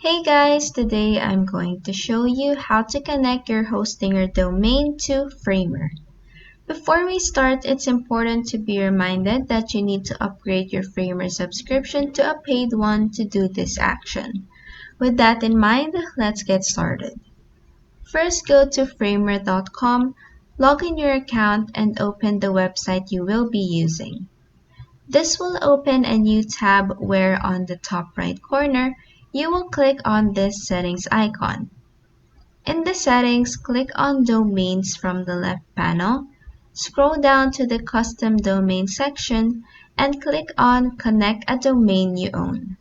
Hey guys, today I'm going to show you how to connect your Hostinger domain to Framer. Before we start, it's important to be reminded that you need to upgrade your Framer subscription to a paid one to do this action. With that in mind, let's get started. First, go to framer.com, log in your account, and open the website you will be using. This will open a new tab where on the top right corner, you will click on this settings icon. In the settings, click on Domains from the left panel, scroll down to the Custom Domain section, and click on Connect a domain you own.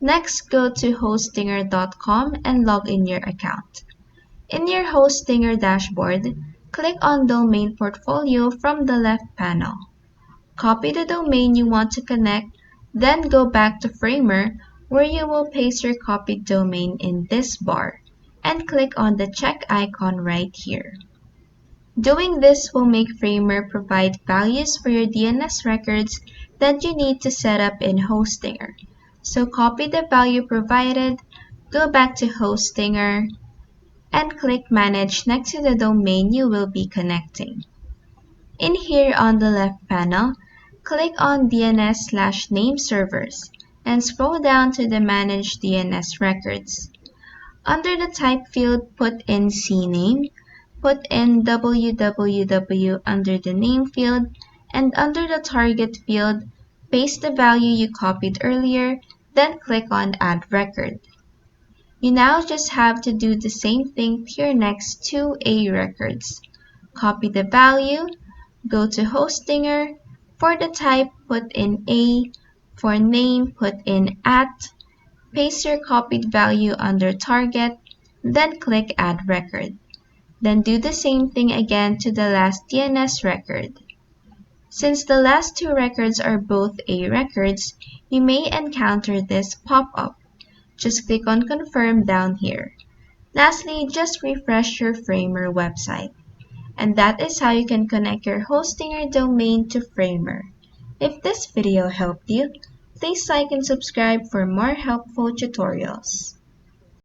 Next, go to hostinger.com and log in your account. In your Hostinger dashboard, click on Domain Portfolio from the left panel. Copy the domain you want to connect, then go back to Framer where you will paste your copied domain in this bar and click on the check icon right here. Doing this will make Framer provide values for your DNS records that you need to set up in Hostinger. So copy the value provided, go back to Hostinger, and click Manage next to the domain you will be connecting. In here on the left panel, click on DNS/name servers and scroll down to the Manage DNS records. Under the type field, put in CNAME, put in www under the name field, and under the target field, paste the value you copied earlier, then click on Add Record. You now just have to do the same thing to your next two A records. Copy the value, go to Hostinger, for the type put in A, for name put in @ paste your copied value under target, then click Add Record. Then do the same thing again to the last DNS record. Since the last two records are both A records, you may encounter this pop-up. Just click on Confirm down here. Lastly, just refresh your Framer website. And that is how you can connect your Hostinger domain to Framer. If this video helped you, please like and subscribe for more helpful tutorials.